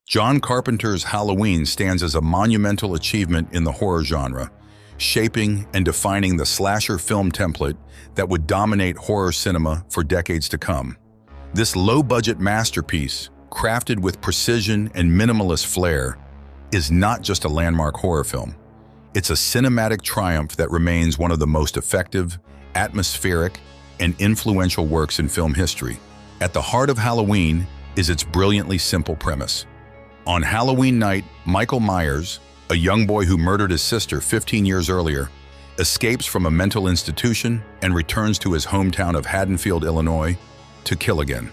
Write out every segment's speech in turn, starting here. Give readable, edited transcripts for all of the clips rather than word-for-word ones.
John Carpenter's Halloween stands as a monumental achievement in the horror genre, shaping and defining the slasher film template that would dominate horror cinema for decades to come. This low-budget masterpiece, crafted with precision and minimalist flair, is not just a landmark horror film. It's a cinematic triumph that remains one of the most effective, atmospheric, and influential works in film history. At the heart of Halloween is its brilliantly simple premise. On Halloween night, Michael Myers, a young boy who murdered his sister 15 years earlier, escapes from a mental institution and returns to his hometown of Haddonfield, Illinois, to kill again.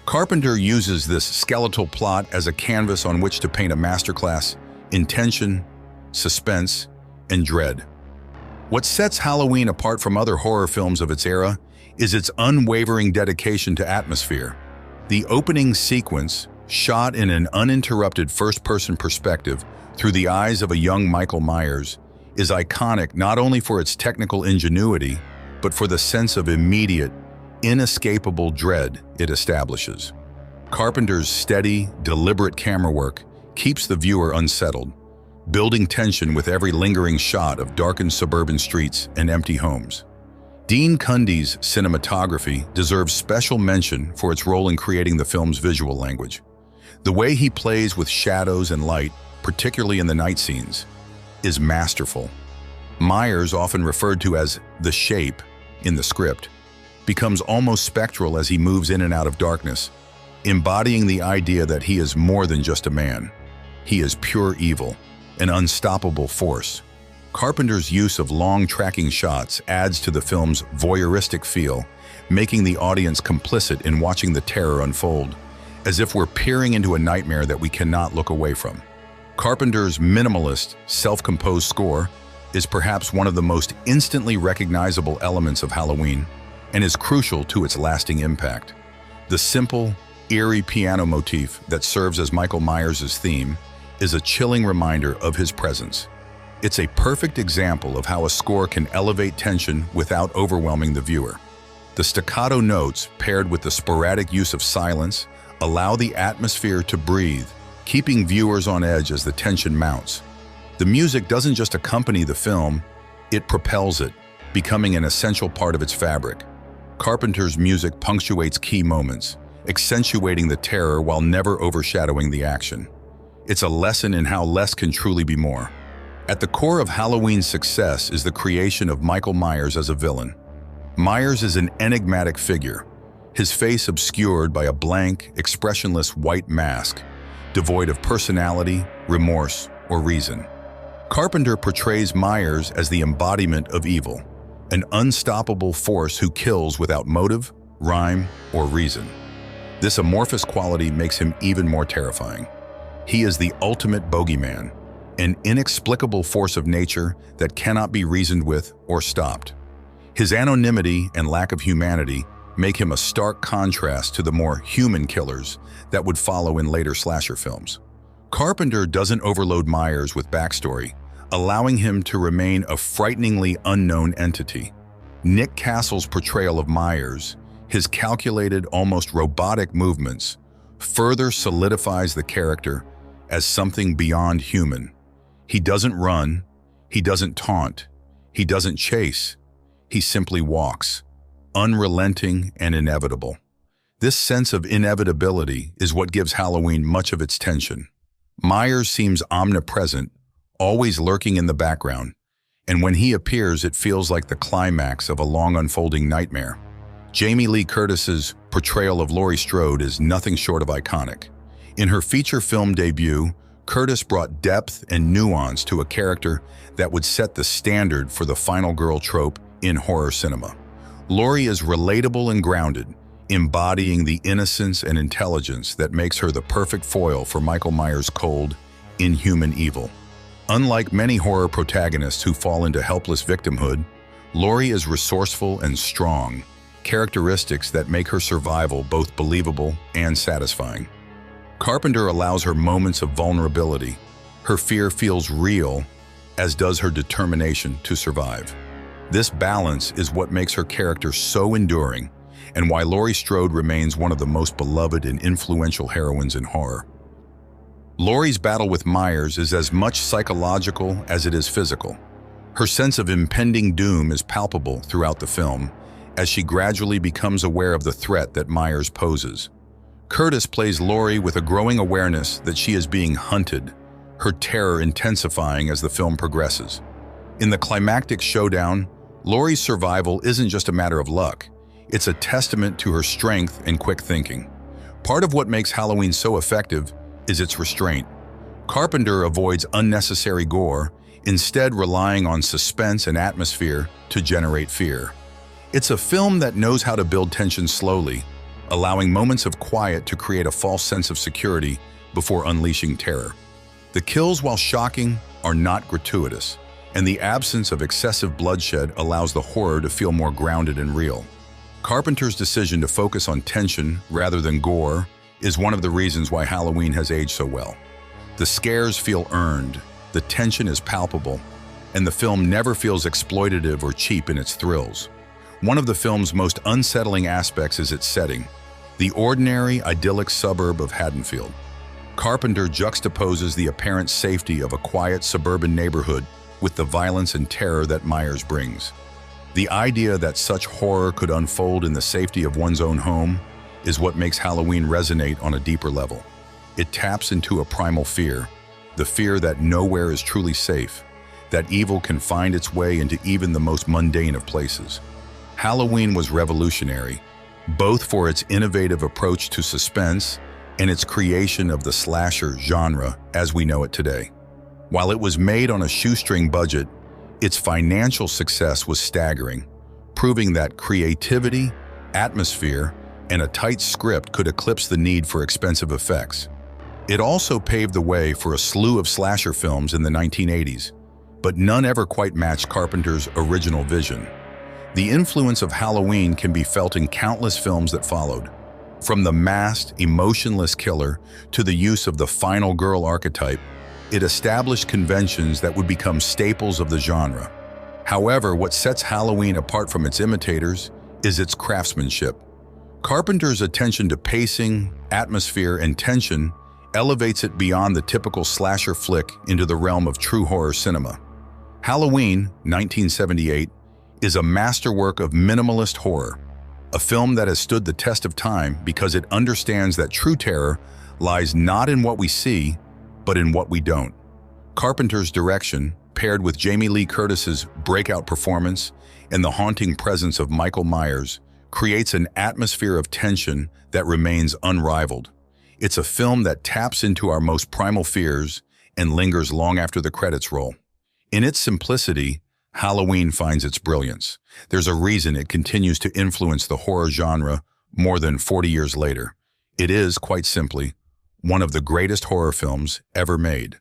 Carpenter uses this skeletal plot as a canvas on which to paint a masterclass in tension, suspense, and dread. What sets Halloween apart from other horror films of its era is its unwavering dedication to atmosphere. The opening sequence, shot in an uninterrupted first-person perspective through the eyes of a young Michael Myers, is iconic not only for its technical ingenuity, but for the sense of immediate, inescapable dread it establishes. Carpenter's steady, deliberate camera work keeps the viewer unsettled, building tension with every lingering shot of darkened suburban streets and empty homes. Dean Cundey's cinematography deserves special mention for its role in creating the film's visual language. The way he plays with shadows and light, particularly in the night scenes, is masterful. Myers, often referred to as the Shape in the script, becomes almost spectral as he moves in and out of darkness, embodying the idea that he is more than just a man. He is pure evil, an unstoppable force. Carpenter's use of long tracking shots adds to the film's voyeuristic feel, making the audience complicit in watching the terror unfold, as if we're peering into a nightmare that we cannot look away from. Carpenter's minimalist, self-composed score is perhaps one of the most instantly recognizable elements of Halloween and is crucial to its lasting impact. The simple, eerie piano motif that serves as Michael Myers' theme is a chilling reminder of his presence. It's a perfect example of how a score can elevate tension without overwhelming the viewer. The staccato notes, paired with the sporadic use of silence, allow the atmosphere to breathe, keeping viewers on edge as the tension mounts. The music doesn't just accompany the film, it propels it, becoming an essential part of its fabric. Carpenter's music punctuates key moments, accentuating the terror while never overshadowing the action. It's a lesson in how less can truly be more. At the core of Halloween's success is the creation of Michael Myers as a villain. Myers is an enigmatic figure, his face obscured by a blank, expressionless white mask, devoid of personality, remorse, or reason. Carpenter portrays Myers as the embodiment of evil, an unstoppable force who kills without motive, rhyme, or reason. This amorphous quality makes him even more terrifying. He is the ultimate bogeyman, an inexplicable force of nature that cannot be reasoned with or stopped. His anonymity and lack of humanity make him a stark contrast to the more human killers that would follow in later slasher films. Carpenter doesn't overload Myers with backstory, allowing him to remain a frighteningly unknown entity. Nick Castle's portrayal of Myers, his calculated, almost robotic movements, further solidifies the character as something beyond human. He doesn't run, he doesn't taunt, he doesn't chase, he simply walks, unrelenting and inevitable. This sense of inevitability is what gives Halloween much of its tension. Myers seems omnipresent, always lurking in the background, and when he appears it feels like the climax of a long unfolding nightmare. Jamie Lee Curtis's portrayal of Laurie Strode is nothing short of iconic. In her feature film debut, Curtis brought depth and nuance to a character that would set the standard for the final girl trope in horror cinema. Laurie is relatable and grounded, embodying the innocence and intelligence that makes her the perfect foil for Michael Myers' cold, inhuman evil. Unlike many horror protagonists who fall into helpless victimhood, Laurie is resourceful and strong, characteristics that make her survival both believable and satisfying. Carpenter allows her moments of vulnerability. Her fear feels real, as does her determination to survive. This balance is what makes her character so enduring, and why Laurie Strode remains one of the most beloved and influential heroines in horror. Laurie's battle with Myers is as much psychological as it is physical. Her sense of impending doom is palpable throughout the film as she gradually becomes aware of the threat that Myers poses. Curtis plays Laurie with a growing awareness that she is being hunted, her terror intensifying as the film progresses. In the climactic showdown, Laurie's survival isn't just a matter of luck, it's a testament to her strength and quick thinking. Part of what makes Halloween so effective is its restraint. Carpenter avoids unnecessary gore, instead relying on suspense and atmosphere to generate fear. It's a film that knows how to build tension slowly, allowing moments of quiet to create a false sense of security before unleashing terror. The kills, while shocking, are not gratuitous, and the absence of excessive bloodshed allows the horror to feel more grounded and real. Carpenter's decision to focus on tension rather than gore is one of the reasons why Halloween has aged so well. The scares feel earned, the tension is palpable, and the film never feels exploitative or cheap in its thrills. One of the film's most unsettling aspects is its setting, the ordinary, idyllic suburb of Haddonfield. Carpenter juxtaposes the apparent safety of a quiet suburban neighborhood with the violence and terror that Myers brings. The idea that such horror could unfold in the safety of one's own home is what makes Halloween resonate on a deeper level. It taps into a primal fear, the fear that nowhere is truly safe, that evil can find its way into even the most mundane of places. Halloween was revolutionary, both for its innovative approach to suspense and its creation of the slasher genre as we know it today. While it was made on a shoestring budget, its financial success was staggering, proving that creativity, atmosphere, and a tight script could eclipse the need for expensive effects. It also paved the way for a slew of slasher films in the 1980s, but none ever quite matched Carpenter's original vision. The influence of Halloween can be felt in countless films that followed. From the masked, emotionless killer to the use of the final girl archetype, it established conventions that would become staples of the genre. However, what sets Halloween apart from its imitators is its craftsmanship. Carpenter's attention to pacing, atmosphere, and tension elevates it beyond the typical slasher flick into the realm of true horror cinema. Halloween, 1978, is a masterwork of minimalist horror, a film that has stood the test of time because it understands that true terror lies not in what we see, but in what we don't. Carpenter's direction, paired with Jamie Lee Curtis's breakout performance and the haunting presence of Michael Myers, creates an atmosphere of tension that remains unrivaled. It's a film that taps into our most primal fears and lingers long after the credits roll. In its simplicity, Halloween finds its brilliance. There's a reason it continues to influence the horror genre more than 40 years later. It is, quite simply, one of the greatest horror films ever made.